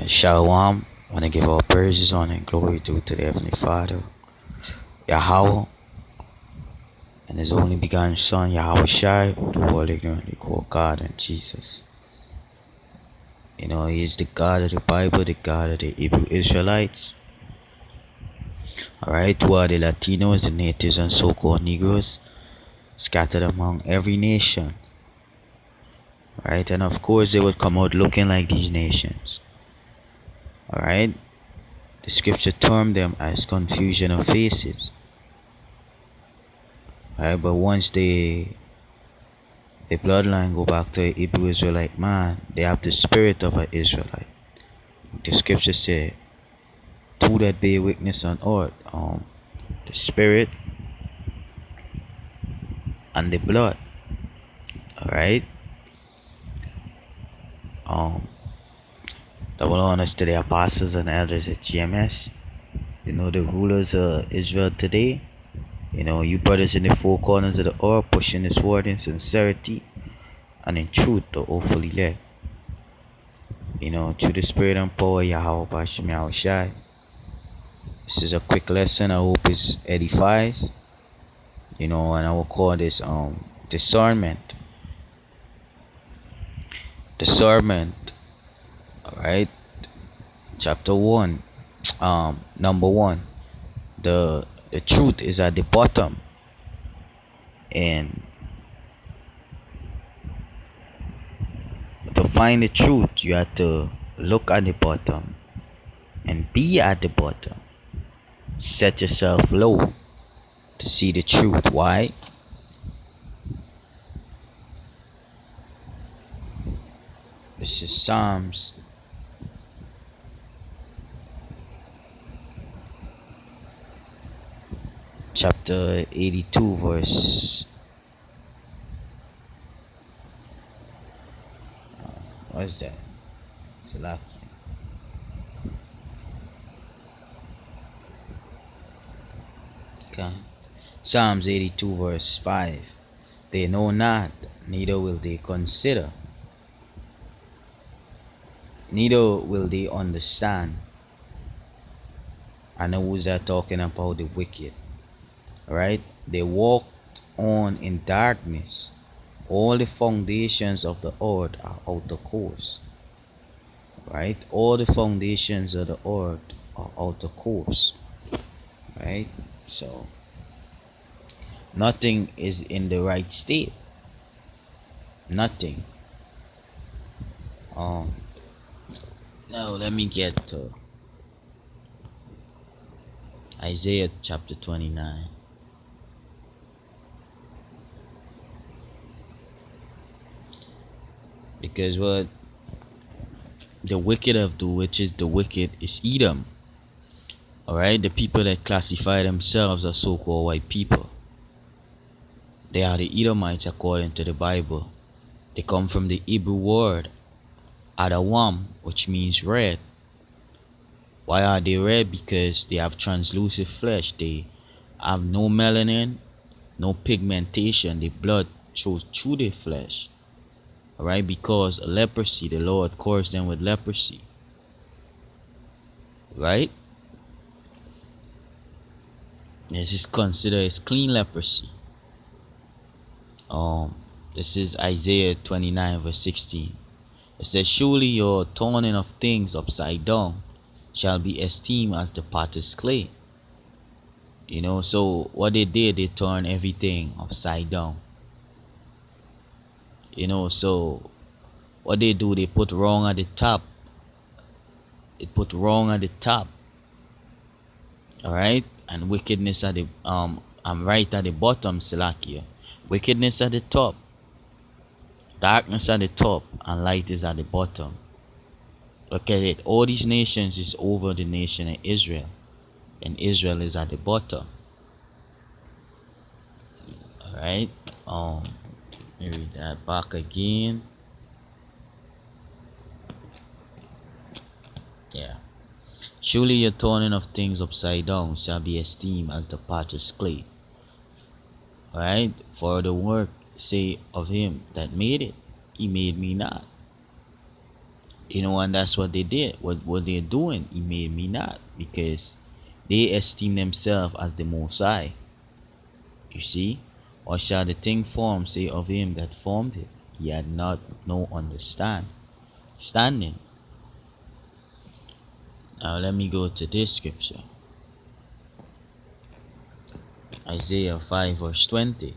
Shalom. I want to give all praises, honor, and glory due to the Heavenly Father, Yahweh, and His only begotten Son, Yahweh Shai, who the world ignorantly call God and Jesus. He is the God of the Bible, the God of the Hebrew Israelites. Alright, who are the Latinos, the natives, and so-called Negroes scattered among every nation. Alright, and of course they would come out looking like these nations. Alright, the scripture termed them as confusion of faces. Alright, but once the bloodline go back to a Hebrew Israelite man, they have the spirit of an Israelite. The scripture say, two that bear witness on earth, the spirit and the blood. Alright. Double honors to the apostles and elders at GMS. The rulers of Israel today. You brothers in the four corners of the earth pushing this word in sincerity and in truth to hopefully led. Through the spirit and power, Yahweh Bashim Yahweh Shai. This is a quick lesson. I hope it edifies. And I will call this discernment. Discernment. Alright. Chapter 1. Number 1. The truth is at the bottom. And to find the truth, you have to look at the bottom and be at the bottom. Set yourself low to see the truth. Why? This is Psalms chapter 82 verse what's that? Salaki. Okay. Psalms 82 verse 5. They know not, neither will they consider, neither will they understand. I know who's that talking about the wicked. Right? They walked on in darkness. All the foundations of the earth are out of course. Right? All the foundations of the earth are out of course. Right? So nothing is in the right state. Nothing. Now let me get to Isaiah chapter 29. Because what the wicked of do, which is the wicked, is Edom. Alright, the people that classify themselves as so-called white people. They are the Edomites according to the Bible. They come from the Hebrew word Adawam, which means red. Why are they red? Because they have translucent flesh. They have no melanin, no pigmentation. The blood shows through their flesh. Alright, because leprosy, the Lord cursed them with leprosy. Right? This is considered as clean leprosy. This is Isaiah 29 verse 16. It says, surely your turning of things upside down shall be esteemed as the potter's clay. So what they did, they turned everything upside down. So what they do, they put wrong at the top. They put wrong at the top. Alright? And wickedness at the I'm right at the bottom, Salakia. Wickedness at the top. Darkness at the top and light is at the bottom. Look at it. All these nations is over the nation of Israel. And Israel is at the bottom. Alright. Let me read that back again. Yeah. Surely your turning of things upside down shall be esteemed as the potter's clay. Alright? For the work say of him that made it, he made me not. And that's what they did. What they're doing, he made me not, because they esteem themselves as the most high. You see? Or shall the thing form say of him that formed it, he had not no standing. Now let me go to this scripture. Isaiah 5 verse 20.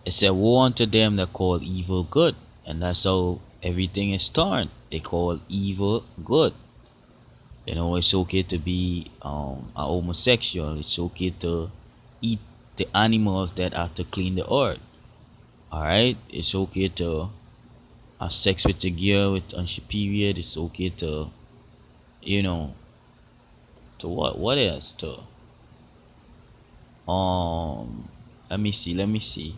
It said, woe unto them that call evil good. And that's how everything is turned. They call evil good. It's okay to be a homosexual. It's okay to eat the animals that are to clean the earth. Alright? It's okay to have sex with a girl with on she period. It's okay to, you know, to what else? To let me see.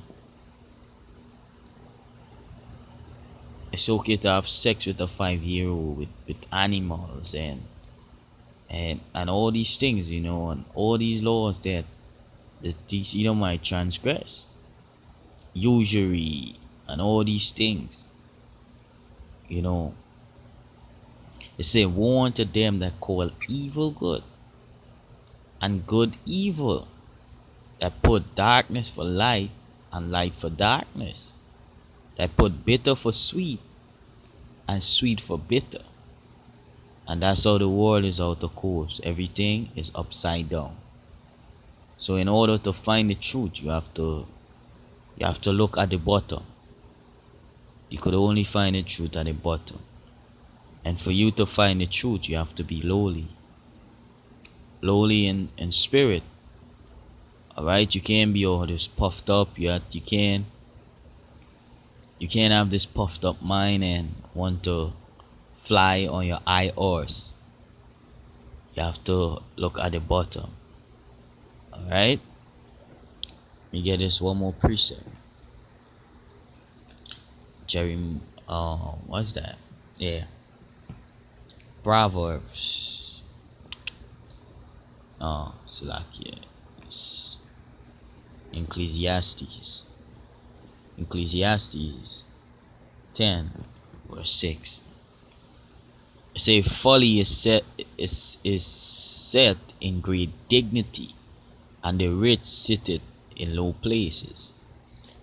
It's okay to have sex with a 5-year-old, with animals, and all these things, and all these laws that these might transgress. Usury and all these things, you know. It say, woe unto them that call evil good and good evil, that put darkness for light and light for darkness, that put bitter for sweet and sweet for bitter. And that's how the world is out of course. Everything is upside down. So in order to find the truth, you have to look at the bottom. You could only find the truth at the bottom. And for you to find the truth, you have to be lowly. Lowly in spirit. Alright? You can't be all this puffed up. You can't have this puffed up mind and want to fly on your high horse. You have to look at the bottom. Alright? Let me get this one more precept. What's that? Yeah. Proverbs. Slakia. Ecclesiastes. Ecclesiastes 10 verse 6. It say, folly is set in great dignity, and the rich sitteth in low places.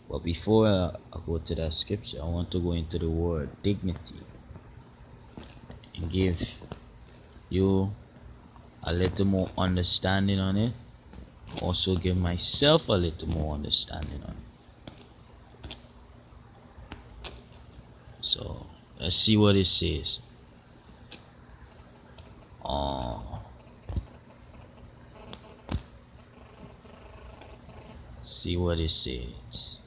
But before I go to that scripture, I want to go into the word dignity and give you a little more understanding on it. Also give myself a little more understanding on it. So let's see what it says. See what it says.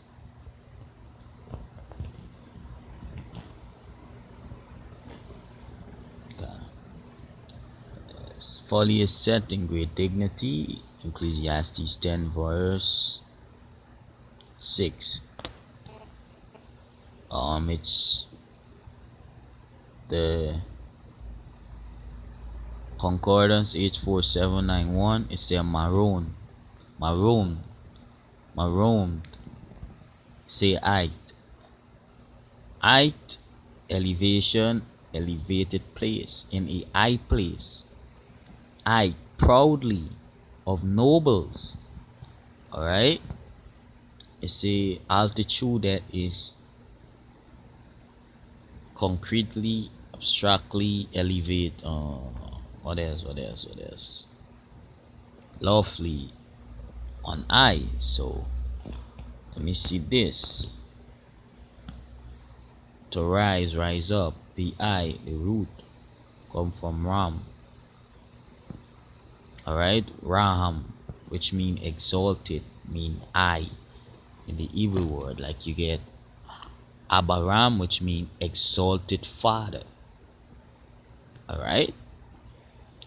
Folly is set in great dignity. Ecclesiastes 10 verse 6. It's the Concordance H4791. It's a maroon, say height, elevation, elevated place, in a high place. Height, proudly, of nobles. Alright? It's a altitude that is concretely, abstractly elevate. What else? Lawfully on high. So let me see this. To rise up. The I, the root, come from Ram. Alright, Raham, which mean exalted, mean I in the Hebrew word. Like you get Abaram, which mean exalted father. Alright,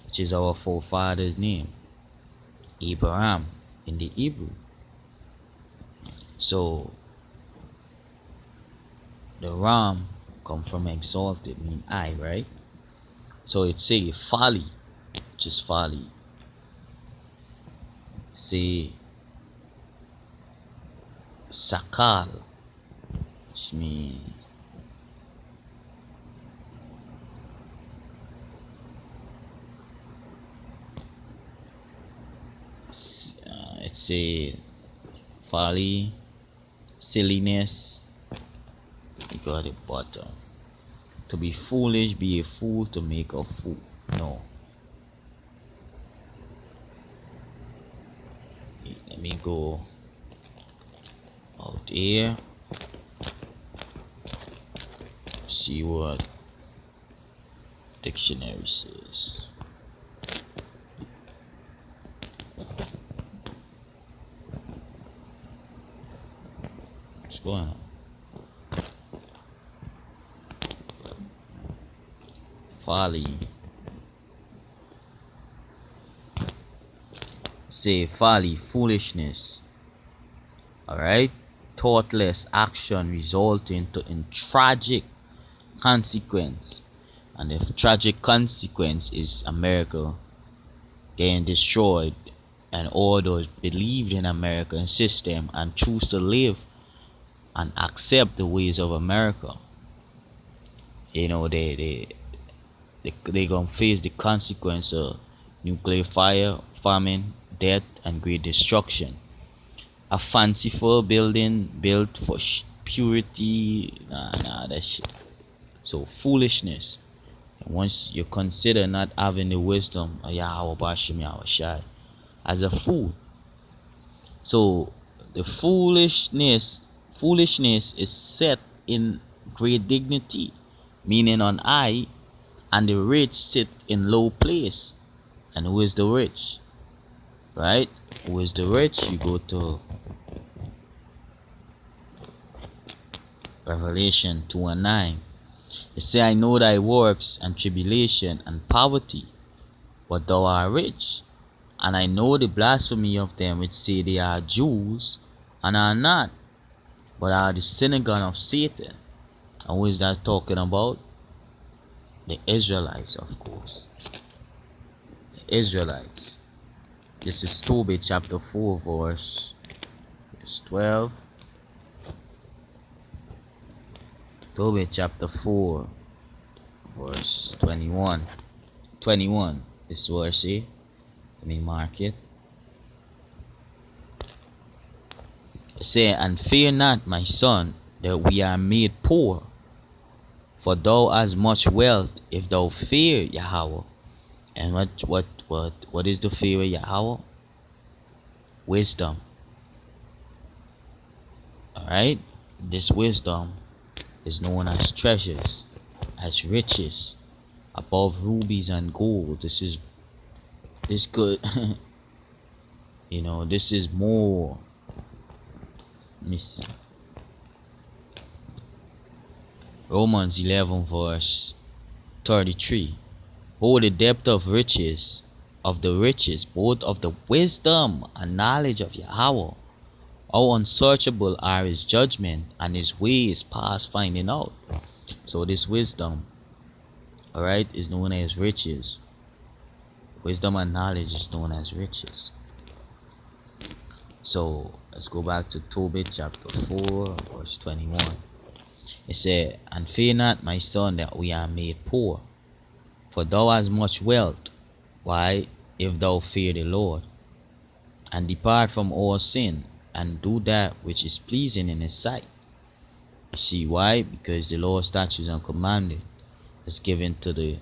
which is our forefather's name, Abraham, in the Hebrew. So the Ram come from exalted, mean I, right? So it say folly, which is folly. Say sakal, which mean say folly, silliness. You go at the bottom. To be foolish, be a fool to make a fool. No. Let me go out here. See what dictionary says. What's going on? Folly. Say folly, foolishness. Alright? Thoughtless action resulting in tragic consequence. And the tragic consequence is America getting destroyed, and all those believed in American system and choose to live and accept the ways of America. You know, they gonna face the consequence of nuclear fire, famine, death, and great destruction. A fanciful building built for purity, nah, that shit. So foolishness. And once you consider not having the wisdom of Yahweh Bashim Yahushai as a fool, so the foolishness is set in great dignity, meaning on high, and the rich sit in low place. And who is the rich? Right? Who is the rich? You go to Revelation 2:9. It say, I know thy works and tribulation and poverty, but thou art rich. And I know the blasphemy of them which say they are Jews and are not, but are the synagogue of Satan. And who is that talking about? The Israelites, of course. The Israelites. This is Tobit chapter 4 verse 12. Tobit chapter 4 verse 21. 21. This is what I say. Let me mark it. It say, and fear not, my son, that we are made poor, for thou hast much wealth if thou fear Yahweh. And what is the fear of Yahweh? Wisdom. Alright? This wisdom is known as treasures, as riches, above rubies and gold. This good. You know, this is more. Let me see. Romans 11 verse 33. Oh, the depth of riches, both of the wisdom and knowledge of Yahweh. How unsearchable are his judgment, and his ways past finding out. So this wisdom, alright, is known as riches. Wisdom and knowledge is known as riches. So let's go back to Tobit chapter 4 verse 21. It said, and fear not, my son, that we are made poor, for thou hast much wealth. Why? If thou fear the Lord, and depart from all sin, and do that which is pleasing in his sight. You see why? Because the law, statutes, and commandments is given to the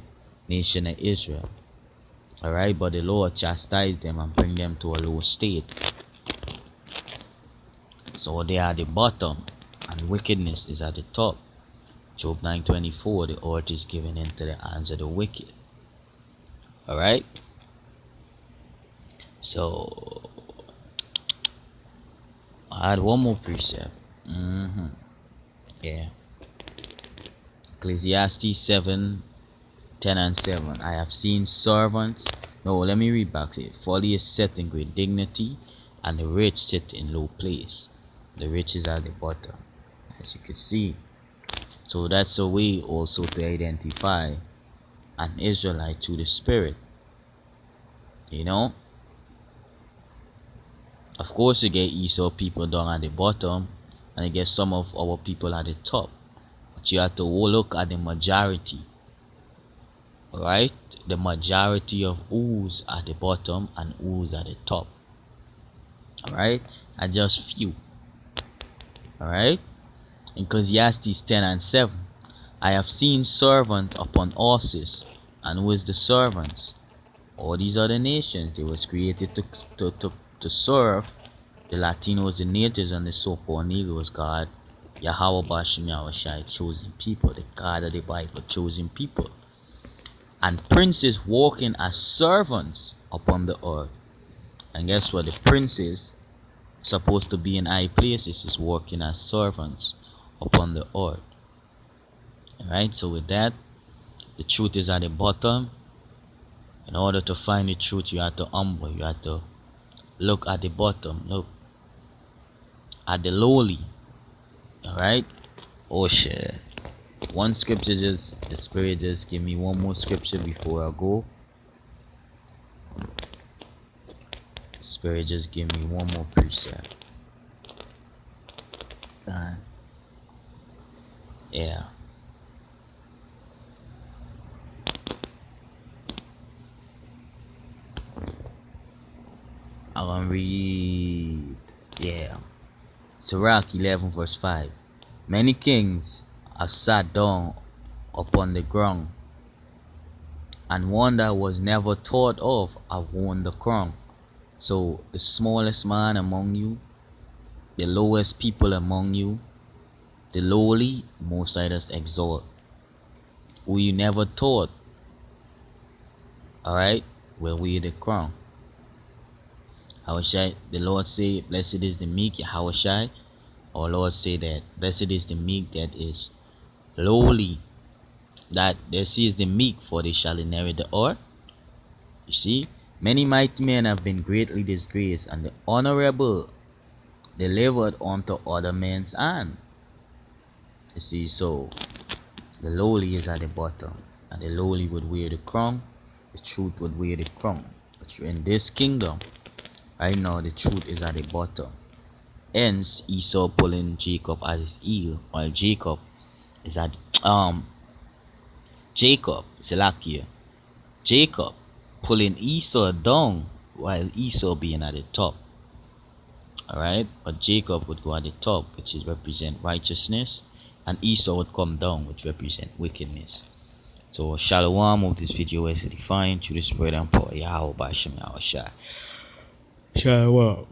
nation of Israel. Alright, but the Lord chastised them and bring them to a low state. So they are at the bottom, and wickedness is at the top. Job 9:24, the earth is given into the hands of the wicked. Alright? So I had one more precept. Yeah. Ecclesiastes 7:10 and 7. I have seen servants. No, let me read back to it. Folly is set in great dignity, and the rich sit in low place. The rich is at the bottom, as you can see. So that's a way also to identify an Israelite through the Spirit. You know? Of course, you get Esau people down at the bottom, and you get some of our people at the top. But you have to look at the majority. Alright? The majority of who's at the bottom and who's at the top. Alright? Are just few. Alright? Ecclesiastes 10 and 7. I have seen servants upon horses. And who is the servants? All these other nations. They was created to serve the Latinos, the natives, and the so-called Negroes. God, Yahweh Bashim Yahushai, chosen people. The God of the Bible, chosen people. And princes walking as servants upon the earth. And guess what? The princes supposed to be in high places is working as servants upon the earth. Alright, so with that, the truth is at the bottom. In order to find the truth, you have to humble. You have to look at the bottom. Look at the lowly. Alright? Oh shit. One scripture just, the spirit just give me one more scripture before I go. Spirit just give me one more precept. God. Yeah. I'm gonna read. Yeah. Sirach 11 verse 5. Many kings have sat down upon the ground, and one that was never thought of have won the crown. So the smallest man among you, the lowest people among you, the lowly, most others exalt. Who you never thought, alright, will wear the crown. Hawashai, the Lord say, blessed is the meek, Hawashai. Our Lord say that blessed is the meek that is lowly, that this is the meek, for they shall inherit the earth. You see, many mighty men have been greatly disgraced, and the honorable delivered unto other men's hand. You see, so the lowly is at the bottom, and the lowly would wear the crown. The truth would wear the crown. But you're in this kingdom right now, the truth is at the bottom. Hence Esau pulling Jacob as his heel, while Jacob is at Salakia. Jacob pulling Esau down while Esau being at the top. Alright? But Jacob would go at the top, which is represent righteousness, and Esau would come down, which represent wickedness. So Shalom of this video is defined through the spirit and power Yahweh Bashem Yahushua. Shalom.